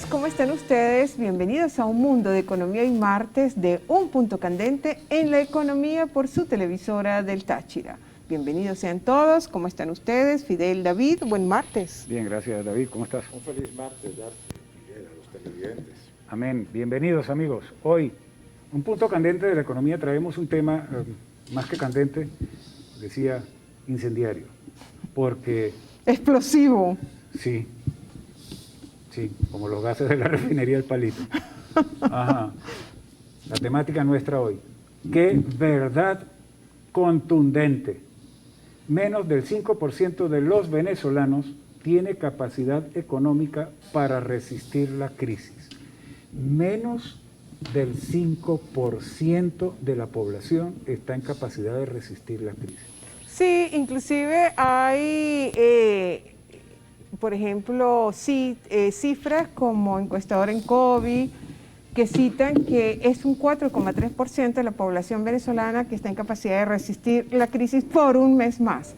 ¿Cómo están ustedes? Bienvenidos a un mundo de economía y martes de Un Punto Candente en la economía por su televisora del Táchira. Bienvenidos sean todos. ¿Cómo están ustedes? Fidel, David, buen martes. Bien, gracias David. ¿Cómo estás? Un feliz martes, Darcy, Fidel, a los televidentes. Amén. Bienvenidos amigos. Hoy, Un Punto Candente de la economía, traemos un tema más que candente, decía incendiario, porque... Explosivo. Sí, como los gases de la refinería del Palito. Ajá. La temática nuestra hoy. Qué verdad contundente. Menos del 5% de los venezolanos tiene capacidad económica para resistir la crisis. Menos del 5% de la población está en capacidad de resistir la crisis. Sí, inclusive hay... por ejemplo, cifras como encuestador en COVID, que citan que es un 4,3% de la población venezolana que está en capacidad de resistir la crisis por un mes más.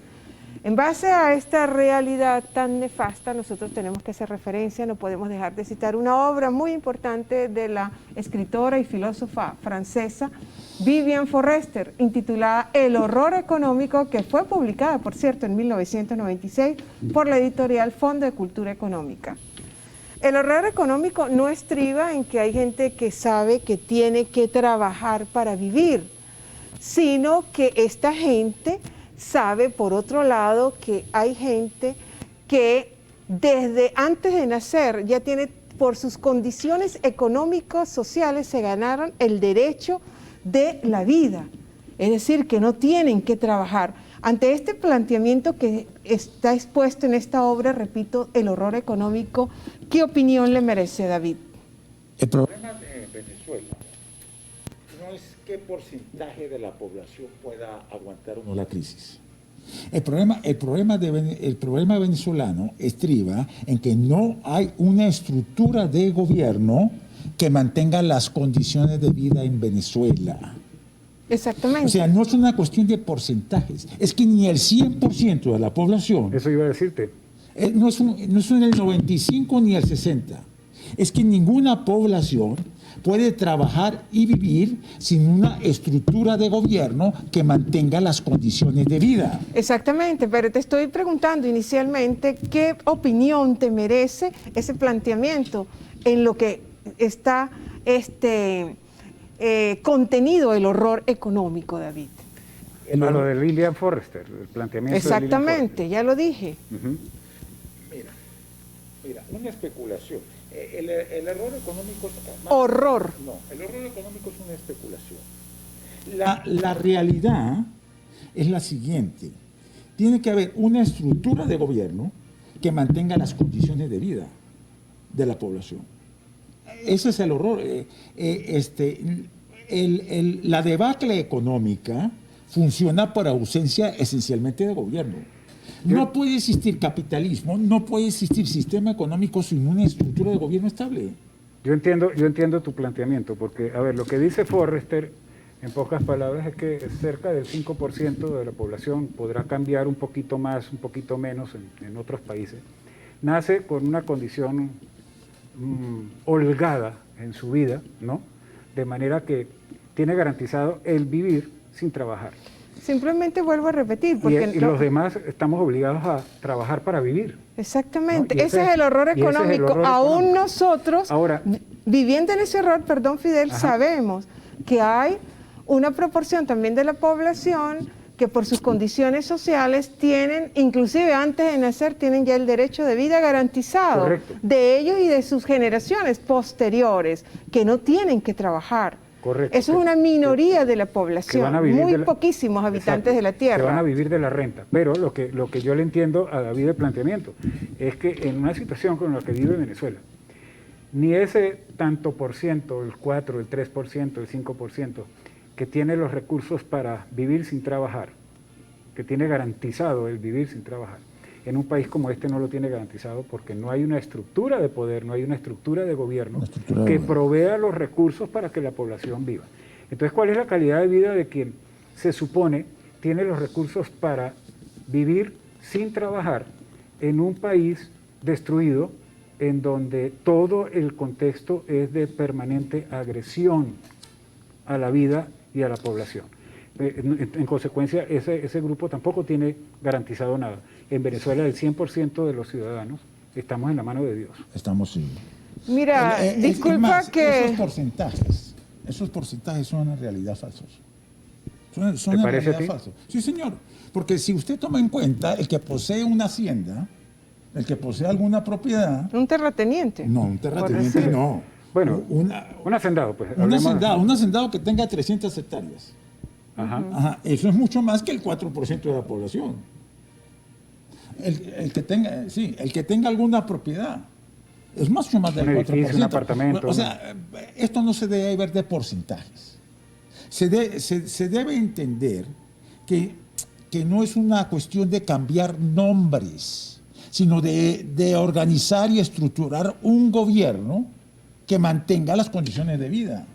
En base a esta realidad tan nefasta, nosotros tenemos que hacer referencia, no podemos dejar de citar una obra muy importante de la escritora y filósofa francesa Viviane Forrester, intitulada El horror económico, que fue publicada, por cierto, en 1996 por la editorial Fondo de Cultura Económica. El horror económico no estriba en que hay gente que sabe que tiene que trabajar para vivir, sino que esta gente sabe, por otro lado, que hay gente que desde antes de nacer ya tiene, por sus condiciones económicas, sociales, se ganaron el derecho de la vida, es decir, que no tienen que trabajar. Ante este planteamiento que está expuesto en esta obra, repito, El horror económico, ¿qué opinión le merece, David? El problema de Venezuela no es qué porcentaje de la población pueda aguantar o no la crisis. El problema venezolano estriba en que no hay una estructura de gobierno que mantenga las condiciones de vida en Venezuela. Exactamente. O sea, no es una cuestión de porcentajes, es que ni el 100% de la población... Eso iba a decirte. No es el 95 ni el 60. Es que ninguna población puede trabajar y vivir sin una estructura de gobierno que mantenga las condiciones de vida. Exactamente, pero te estoy preguntando inicialmente qué opinión te merece ese planteamiento en lo que está contenido el horror económico, David. Lo de Viviane Forrester, el planteamiento. Exactamente, ya lo dije. Mira, una especulación. El error económico es... Horror. No, el horror económico es una especulación. La realidad es la siguiente. Tiene que haber una estructura de gobierno que mantenga las condiciones de vida de la población. Ese es el horror. La debacle económica funciona por ausencia esencialmente de gobierno. No puede existir capitalismo, no puede existir sistema económico sin una estructura de gobierno estable. Yo entiendo tu planteamiento, porque, a ver, lo que dice Forrester, en pocas palabras, es que cerca del 5% de la población podrá cambiar un poquito más, un poquito menos en otros países. Nace con una condición holgada en su vida, ¿no? De manera que tiene garantizado el vivir sin trabajar. Simplemente vuelvo a repetir. Porque y los demás estamos obligados a trabajar para vivir. Exactamente, ¿no? Ese es el horror económico. Aún nosotros, ahora, viviendo en ese horror, perdón Fidel, ajá, sabemos que hay una proporción también de la población que por sus condiciones sociales tienen, inclusive antes de nacer, tienen ya el derecho de vida garantizado. Correcto. De ellos y de sus generaciones posteriores, que no tienen que trabajar. Correcto. Eso es una minoría de la población, muy poquísimos habitantes de la tierra. Que van a vivir de la renta, pero lo que yo le entiendo a David de planteamiento es que en una situación como la que vive Venezuela, ni ese tanto por ciento, el 4, el 3%, el 5%, que tiene los recursos para vivir sin trabajar, que tiene garantizado el vivir sin trabajar, en un país como este no lo tiene garantizado porque no hay una estructura de poder, no hay una estructura de gobierno que provea los recursos para que la población viva. Entonces, ¿cuál es la calidad de vida de quien se supone tiene los recursos para vivir sin trabajar en un país destruido en donde todo el contexto es de permanente agresión a la vida y a la población. En consecuencia, ese grupo tampoco tiene garantizado nada. En Venezuela, el 100% de los ciudadanos estamos en la mano de Dios. Estamos, sí. Mira, disculpa es más, que... esos porcentajes son en realidad falsos. Son ¿Te en parece a realidad ti? falsos. Sí, señor. Porque si usted toma en cuenta el que posee una hacienda, el que posee alguna propiedad, Un terrateniente. no, un terrateniente decir. no. Bueno, Una- un hacendado, pues. un hacendado que tenga 300 hectáreas. Ajá. Ajá, eso es mucho más que el 4% de la población. El que tenga alguna propiedad. Es mucho más del Un 4%. edificio, un apartamento. O sea, esto no se debe ver de porcentajes. Se debe entender que no es una cuestión de cambiar nombres, sino de organizar y estructurar un gobierno que mantenga las condiciones de vida,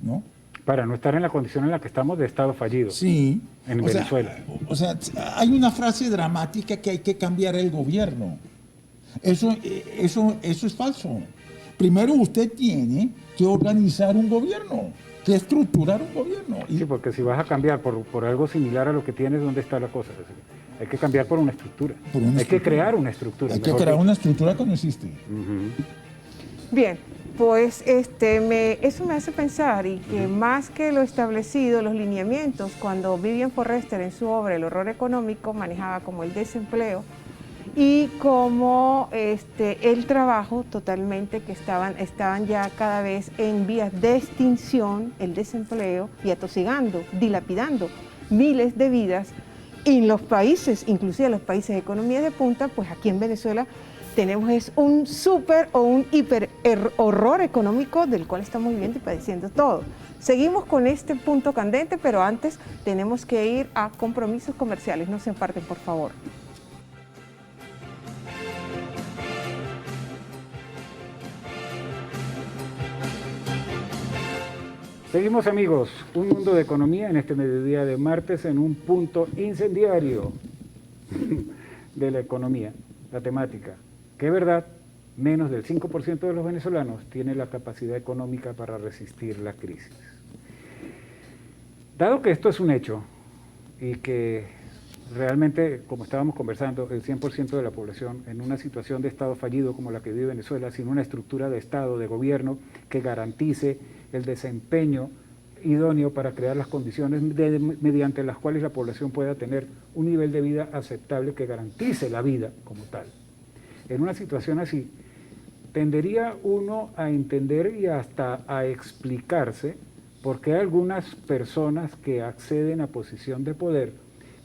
¿no? Para no estar en la condición en la que estamos de Estado fallido. Sí. En O sea, Venezuela. o sea, hay una frase dramática que hay que cambiar el gobierno. Eso es falso. Primero usted tiene que organizar un gobierno, que estructurar un gobierno. Y Sí, porque si vas a cambiar por algo similar a lo que tienes, ¿dónde está la cosa? Es decir, hay que cambiar por una estructura. Por una hay que estructura. crear una estructura. hay que mejor crear dicho. una estructura que no existe. Bien, pues eso me hace pensar y que más que lo establecido, los lineamientos, cuando Vivian Forrester en su obra El horror económico manejaba como el desempleo y como el trabajo totalmente que estaban ya cada vez en vías de extinción, el desempleo y atosigando, dilapidando miles de vidas y en los países, inclusive los países de economía de punta, pues aquí en Venezuela tenemos es un súper o un hiper horror económico del cual estamos viviendo y padeciendo todo. Seguimos con este punto candente, pero antes tenemos que ir a compromisos comerciales. No se aparten, por favor. Seguimos, amigos, un mundo de economía en este mediodía de martes en un punto incendiario de la economía, la temática. Que es verdad, menos del 5% de los venezolanos tiene la capacidad económica para resistir la crisis. Dado que esto es un hecho y que realmente, como estábamos conversando, el 100% de la población en una situación de Estado fallido como la que vive Venezuela, sin una estructura de Estado, de gobierno que garantice el desempeño idóneo para crear las condiciones mediante las cuales la población pueda tener un nivel de vida aceptable que garantice la vida como tal. En una situación así, tendería uno a entender y hasta a explicarse por qué algunas personas que acceden a posición de poder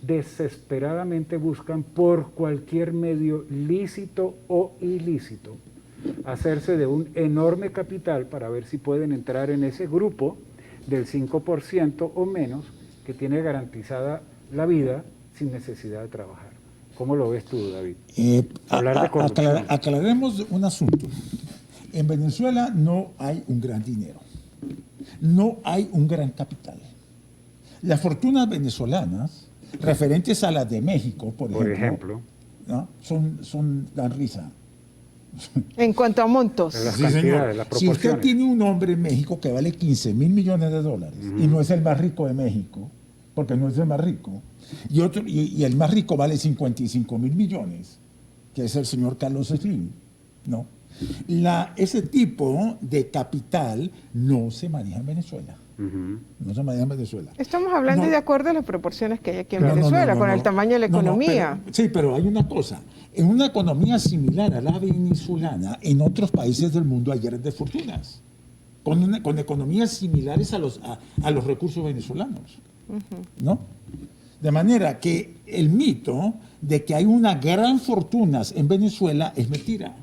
desesperadamente buscan por cualquier medio lícito o ilícito hacerse de un enorme capital para ver si pueden entrar en ese grupo del 5% o menos que tiene garantizada la vida sin necesidad de trabajar. ¿Cómo lo ves tú, David? Hablar de corrupción. Aclaremos un asunto. En Venezuela no hay un gran dinero, no hay un gran capital. Las fortunas venezolanas, referentes a las de México, por ejemplo, ¿no? dan risa. En cuanto a montos. Las Sí, cantidades, señor. las Si proporciones. usted tiene un hombre en México que vale 15 mil millones de dólares y no es el más rico de México, porque no es el más rico, y el más rico vale 55 mil millones, que es el señor Carlos Slim, ¿no? Ese tipo de capital no se maneja en Venezuela. No se maneja en Venezuela. Estamos hablando No. de acuerdo a las proporciones que hay aquí en No, no, Venezuela, no, con no. el tamaño de la No, no, economía. pero hay una cosa. En una economía similar a la venezolana, en otros países del mundo hay grandes fortunas, con economías similares a los recursos venezolanos. ¿No? De manera que el mito de que hay una gran fortunas en Venezuela es mentira.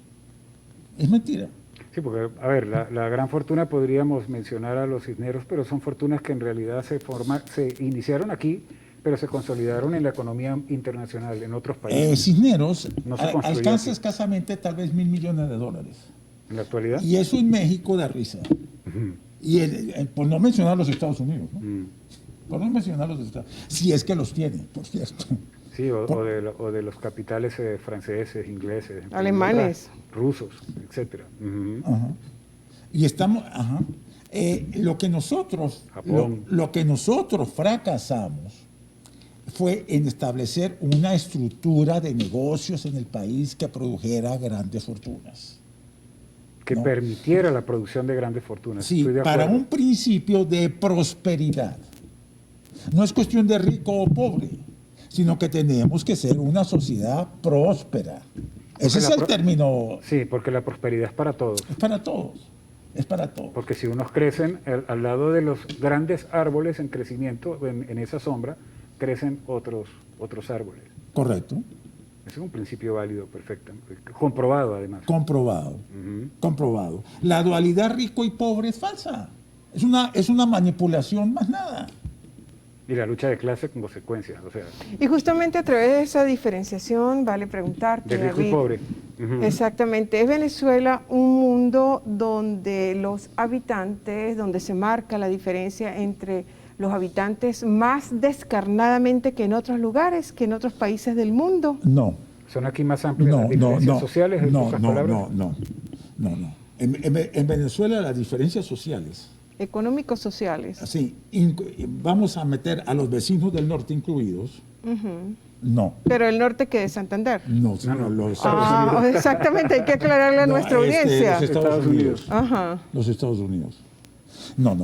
Es mentira. Sí, porque, a ver, la gran fortuna podríamos mencionar a los Cisneros, pero son fortunas que en realidad se iniciaron aquí, pero se consolidaron en la economía internacional, en otros países. Cisneros No se construyó alcanza aquí. escasamente tal vez $1.000 millones de dólares. En la actualidad. Y eso en México da risa. Y por no mencionar los Estados Unidos, ¿no? Por no mencionar los Estados Unidos. Si es que los tienen, por cierto. Sí, o de los capitales franceses, ingleses, alemanes, rusos, etcétera. Ujú. Ajá. Y estamos, ajá. Lo que nosotros fracasamos fue en establecer una estructura de negocios en el país que produjera grandes fortunas. Que ¿no? permitiera la producción de grandes fortunas. Sí, Estoy de para acuerdo. un principio de prosperidad. No es cuestión de rico o pobre, sino que tenemos que ser una sociedad próspera. Ese es el término. Sí, porque la prosperidad es para todos. Es para todos. Es para todos. Porque si unos crecen al lado de los grandes árboles en crecimiento, en esa sombra, crecen otros árboles. Correcto. Ese es un principio válido, perfecto. Comprobado, además. Comprobado. Ujú. Comprobado. La dualidad rico y pobre es falsa. Es una manipulación más nada. Y la lucha de clase con consecuencias, o sea, y justamente a través de esa diferenciación, vale preguntarte, de rico y David, pobre. Ujú. exactamente, ¿es Venezuela un mundo donde los habitantes, donde se marca la diferencia entre los habitantes más descarnadamente que en otros lugares, que en otros países del mundo? No. ¿Son aquí más amplias No, las no, diferencias no. sociales, en No, pocas no, palabras? no. En Venezuela las diferencias sociales, Económicos, sociales. así, vamos a meter a los vecinos del norte incluidos, no. Pero el norte que de Santander. No, No, los Estados Ah, Unidos. exactamente, hay que aclararle a No, nuestra audiencia. Los Estados Unidos. Ajá. Los Estados Unidos. No.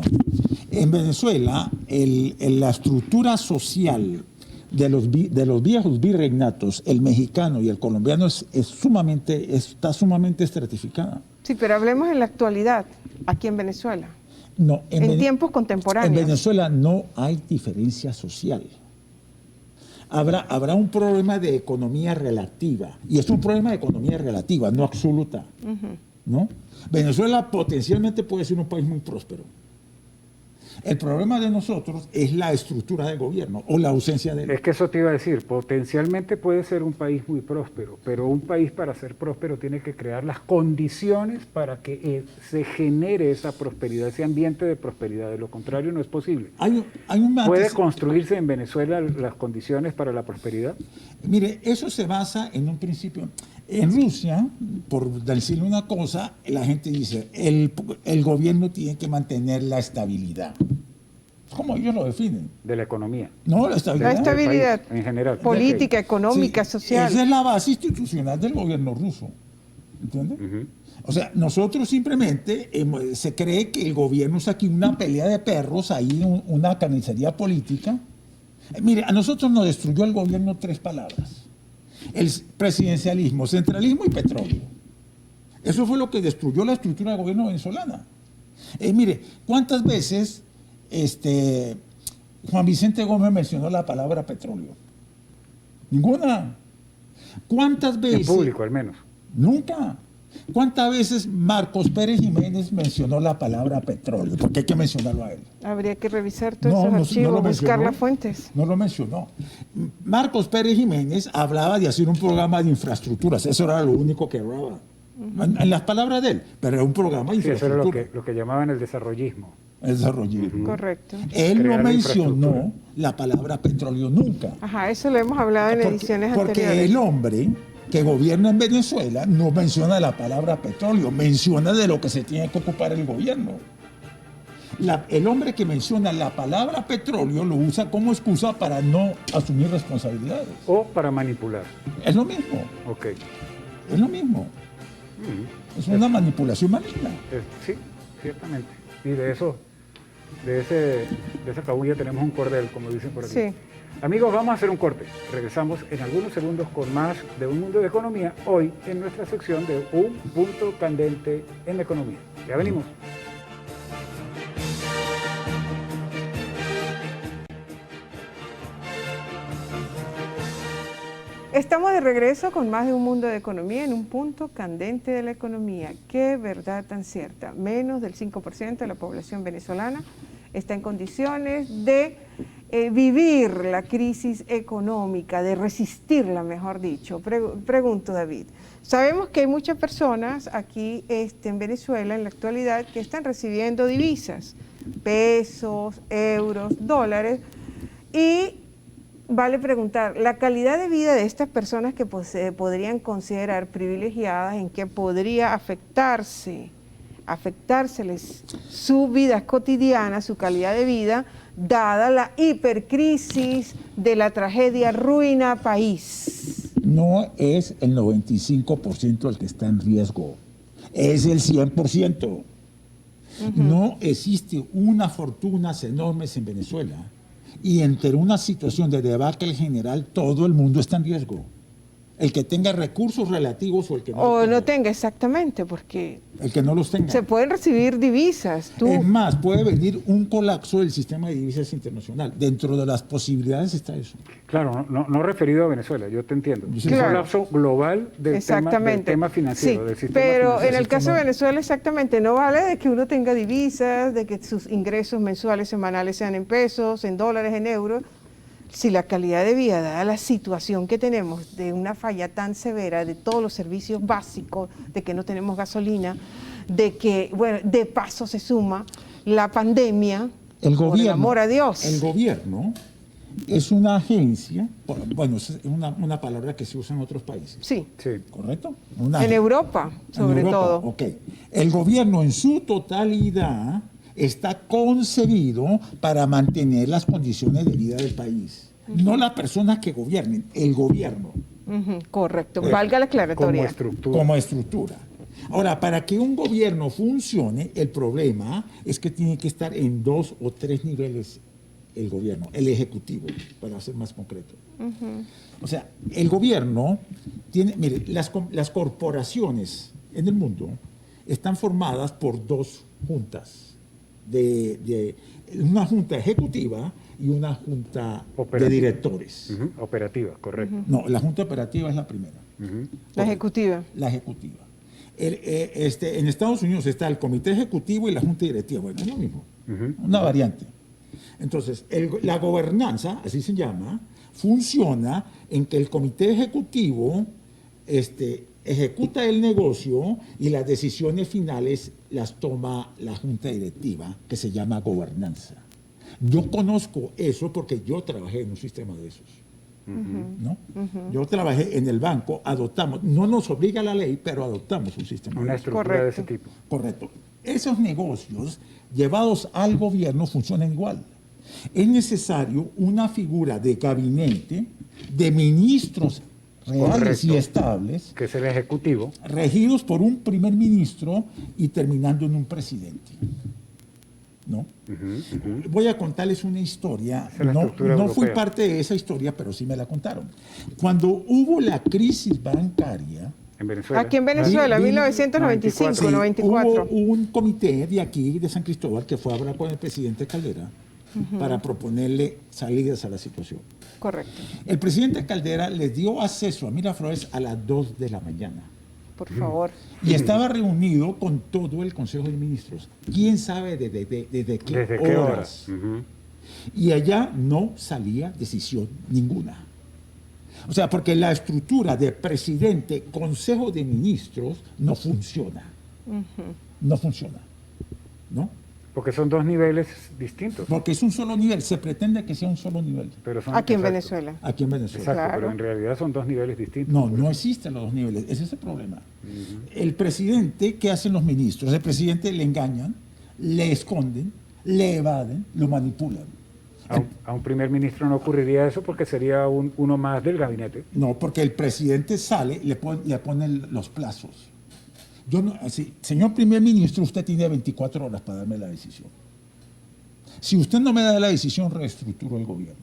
En Venezuela, la estructura social de los viejos virreinatos, el mexicano y el colombiano, está sumamente estratificada. Sí, pero hablemos en la actualidad, aquí en Venezuela. No, En tiempos contemporáneos. En Venezuela no hay diferencia social. Habrá un problema de economía relativa, y es un problema de economía relativa, no absoluta. ¿No? Venezuela potencialmente puede ser un país muy próspero. El problema de nosotros es la estructura del gobierno o la ausencia de él. Es que eso te iba a decir, potencialmente puede ser un país muy próspero, pero un país para ser próspero tiene que crear las condiciones para que se genere esa prosperidad, ese ambiente de prosperidad. De lo contrario no es posible. ¿Puede construirse en Venezuela las condiciones para la prosperidad? Mire, eso se basa en un principio. En Rusia, por decirle una cosa, la gente dice, el gobierno tiene que mantener la estabilidad. ¿Cómo ellos lo definen? De la economía. No, la estabilidad. La estabilidad Del país, en general. política, Ok. económica, Sí, social. esa es la base institucional del gobierno ruso. ¿Entiendes? Ujú. O sea, nosotros simplemente se cree que el gobierno es aquí una pelea de perros, ahí una carnicería política. Mire, a nosotros nos destruyó el gobierno 3 palabras. El presidencialismo, centralismo y petróleo. Eso fue lo que destruyó la estructura del gobierno venezolana. Mire, ¿cuántas veces Juan Vicente Gómez mencionó la palabra petróleo? Ninguna. ¿Cuántas veces? En público, al menos. Nunca. ¿Cuántas veces Marcos Pérez Jiménez mencionó la palabra petróleo? Porque hay que mencionarlo a él. Habría que revisar todos esos archivos, lo buscar mencionó. las fuentes. No lo mencionó. Marcos Pérez Jiménez hablaba de hacer un programa de infraestructuras. Eso era lo único que hablaba. En las palabras de él. Pero era un programa de Sí, eso era infraestructura. lo que llamaban el desarrollismo. El desarrollismo. Correcto. Él no Crear la mencionó infraestructura. la palabra petróleo nunca. Ajá, eso lo hemos hablado en ediciones Porque anteriores. el hombre que gobierna en Venezuela no menciona la palabra petróleo, menciona de lo que se tiene que ocupar el gobierno. El hombre que menciona la palabra petróleo lo usa como excusa para no asumir responsabilidades. O para manipular. Es lo mismo, Ok. es lo mismo. Ujú. Es una manipulación maligna. Sí, ciertamente. Y de esa cabulla tenemos un cordel, como dicen por aquí. Sí. Amigos, vamos a hacer un corte. Regresamos en algunos segundos con más de Un Mundo de Economía, hoy en nuestra sección de Un Punto Candente en la Economía. Ya venimos. Estamos de regreso con más de Un Mundo de Economía en un punto candente de la economía. Qué verdad tan cierta. Menos del 5% de la población venezolana está en condiciones de vivir la crisis económica, de resistirla, mejor dicho. Pregunto, David, sabemos que hay muchas personas aquí en Venezuela en la actualidad que están recibiendo divisas, pesos, euros, dólares, y vale preguntar, la calidad de vida de estas personas que se podrían considerar privilegiadas, ¿en qué podría afectárseles su vida cotidiana, su calidad de vida, dada la hipercrisis de la tragedia ruina país? No es el 95% el que está en riesgo, es el 100%. No existe unas fortunas enormes en Venezuela y entre una situación de debacle general todo el mundo está en riesgo. El que tenga recursos relativos o el que no O los tenga. no tenga, exactamente, porque El que no los tenga. se pueden recibir divisas. Es más, puede venir un colapso del sistema de divisas internacional. Dentro de las posibilidades está eso. Claro, no referido a Venezuela, yo te entiendo. Sí, Un claro. colapso global del tema financiero, Sí, del sistema pero financiero. en el caso de Venezuela exactamente no vale de que uno tenga divisas, de que sus ingresos mensuales, semanales sean en pesos, en dólares, en euros. Si la calidad de vida, dada la situación que tenemos de una falla tan severa de todos los servicios básicos, de que no tenemos gasolina, de que, bueno, de paso se suma la pandemia, El por gobierno, el amor a Dios. El gobierno es una agencia, bueno, es una palabra que se usa en otros países. Sí, Sí. ¿Correcto? en Europa, sobre Europa, todo. ok. El gobierno en su totalidad está concebido para mantener las condiciones de vida del país. No las personas que gobiernen, el gobierno Ujú, correcto, valga la Como aclaratoria. estructura. como estructura. Ahora, para que un gobierno funcione, el problema es que tiene que estar en 2 o 3 niveles el gobierno, el ejecutivo, para ser más concreto. O sea, el gobierno tiene, mire, las corporaciones en el mundo están formadas por 2 juntas, una junta ejecutiva y una junta Operativa. de directores. Ujú, operativa, correcto. No, la junta operativa es la primera. Ujú. La ejecutiva. La ejecutiva. En Estados Unidos está el comité ejecutivo y la junta directiva. Bueno, es lo mismo, una variante. Entonces, la gobernanza, así se llama, funciona en que el comité ejecutivo ejecuta el negocio y las decisiones finales las toma la junta directiva, que se llama gobernanza. Yo conozco eso porque yo trabajé en un sistema de esos. ¿No? Yo trabajé en el banco, adoptamos, no nos obliga la ley, pero adoptamos un sistema. Una de esos. estructura de ese tipo. Correcto. Esos negocios llevados al gobierno funcionan igual. Es necesario una figura de gabinete, de ministros reales y Correcto. estables, Que es el ejecutivo. regidos por un primer ministro y terminando en un presidente. ¿No? Voy a contarles una historia. Esa es la No estructura fui europea. parte de esa historia, pero sí me la contaron. Cuando hubo la crisis bancaria, En Venezuela. Aquí en Venezuela, Vino- 1995, sí, 94. hubo un comité de aquí, de San Cristóbal, que fue a hablar con el presidente Caldera para proponerle salidas a la situación. Correcto, El presidente Caldera les dio acceso a Miraflores a las 2 de la mañana. por favor. Y estaba reunido con todo el Consejo de Ministros. ¿Quién sabe desde qué ¿Desde qué horas? horas? Ujú. Y allá no salía decisión ninguna. O sea, porque la estructura de presidente, Consejo de Ministros no funciona. No funciona. ¿No? Porque son dos niveles distintos. Porque es un solo nivel. Se pretende que sea un solo nivel Pero son, Aquí en exacto. Venezuela. aquí en Venezuela. Exacto, Claro. pero en realidad son dos niveles distintos. No, no existen los dos niveles. Ese es el problema. El presidente, ¿qué hacen los ministros? El presidente le engañan, le esconden, le evaden, lo manipulan. A un primer ministro no ocurriría eso porque sería uno más del gabinete. No, porque el presidente sale, le ponen los plazos. Yo no, así, señor primer ministro, usted tiene 24 horas para darme la decisión. Si usted no me da la decisión, reestructuro el gobierno.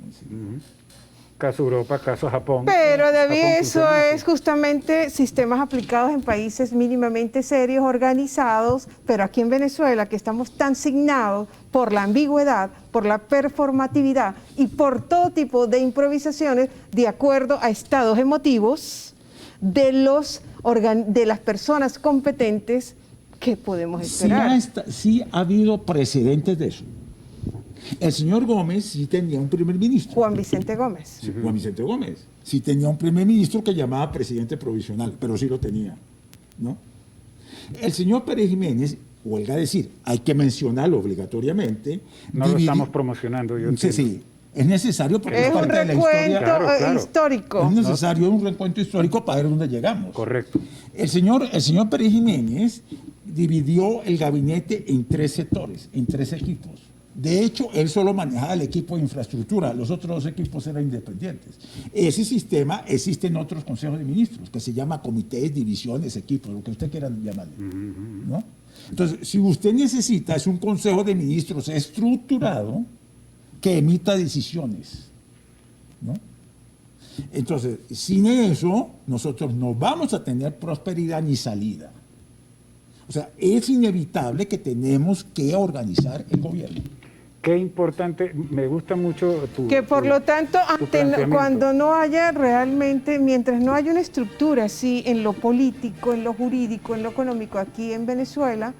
Caso Europa, caso Japón. Pero David, Japón eso funciona así. es justamente sistemas aplicados en países mínimamente serios, organizados, pero aquí en Venezuela, que estamos tan signados por la ambigüedad, por la performatividad y por todo tipo de improvisaciones de acuerdo a estados emotivos de las personas competentes, ¿qué podemos esperar? Sí ha habido precedentes de eso. El señor Gómez sí tenía un primer ministro. Juan Vicente Gómez. Sí, Juan Vicente Gómez. Sí tenía un primer ministro que llamaba presidente provisional, pero sí lo tenía, ¿no? El señor Pérez Jiménez, huelga decir, hay que mencionarlo obligatoriamente. No lo estamos promocionando, yo Sí, entiendo. sí. Es necesario porque Es un parte de la historia. recuento Claro. histórico. Es necesario un recuento histórico para ver dónde llegamos. Correcto. El señor Pérez Jiménez dividió el gabinete en 3 sectores, en 3 equipos. De hecho, él solo manejaba el equipo de infraestructura, los otros 2 equipos eran independientes. Ese sistema existe en otros consejos de ministros, que se llama comités, divisiones, equipos, lo que usted quiera llamarle, ¿no? Entonces, si usted necesita, es un consejo de ministros estructurado que emita decisiones, ¿no? Entonces, sin eso, nosotros no vamos a tener prosperidad ni salida. O sea, es inevitable que tenemos que organizar el gobierno. Qué importante, me gusta mucho tu... Que por lo tanto, cuando no haya realmente, mientras no haya una estructura así en lo político, en lo jurídico, en lo económico aquí en Venezuela,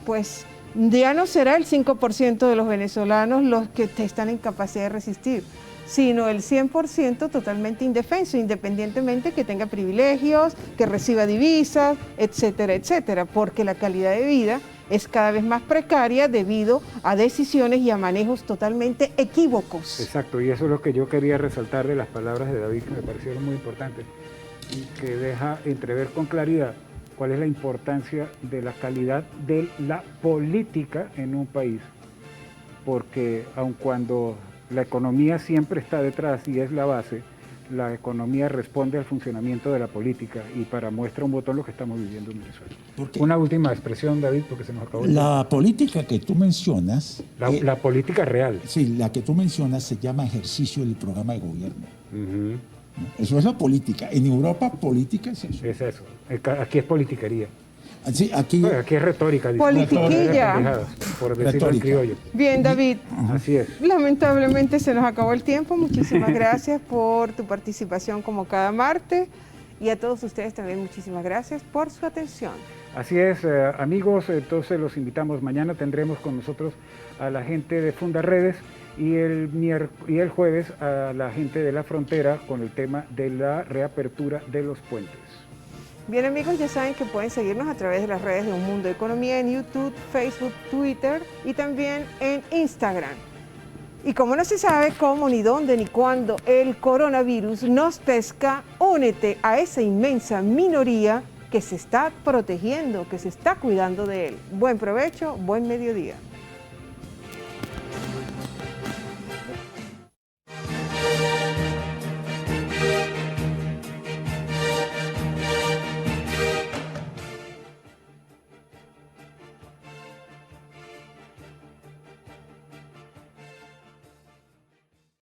pues ya no será el 5% de los venezolanos los que están en capacidad de resistir, sino el 100% totalmente indefenso, independientemente que tenga privilegios, que reciba divisas, etcétera, etcétera, porque la calidad de vida es cada vez más precaria debido a decisiones y a manejos totalmente equívocos. Exacto, y eso es lo que yo quería resaltar de las palabras de David, que me parecieron muy importantes, y que deja entrever con claridad cuál es la importancia de la calidad de la política en un país, porque aun cuando la economía siempre está detrás y es la base, la economía responde al funcionamiento de la política, y para muestra un botón lo que estamos viviendo en Venezuela. Una última expresión, David, porque se nos acabó el La política que tú mencionas... tiempo. La política real. Sí, la que tú mencionas se llama ejercicio del programa de gobierno. Ujú. Eso es la política. En Europa, política es eso. Es eso. Aquí es politiquería. Sí, aquí, Bueno, aquí es retórica. Politiquilla. Pendejadas, por decirlo en Retórica. criollo. Bien, David, Así es. lamentablemente se nos acabó el tiempo. Muchísimas gracias por tu participación como cada martes, y a todos ustedes también muchísimas gracias por su atención. Así es, amigos, entonces los invitamos. Mañana tendremos con nosotros a la gente de Fundaredes y el jueves a la gente de La Frontera con el tema de la reapertura de los puentes. Bien, amigos, ya saben que pueden seguirnos a través de las redes de Un Mundo de Economía en YouTube, Facebook, Twitter y también en Instagram. Y como no se sabe cómo, ni dónde, ni cuándo el coronavirus nos pesca, únete a esa inmensa minoría que se está protegiendo, que se está cuidando de él. Buen provecho, buen mediodía.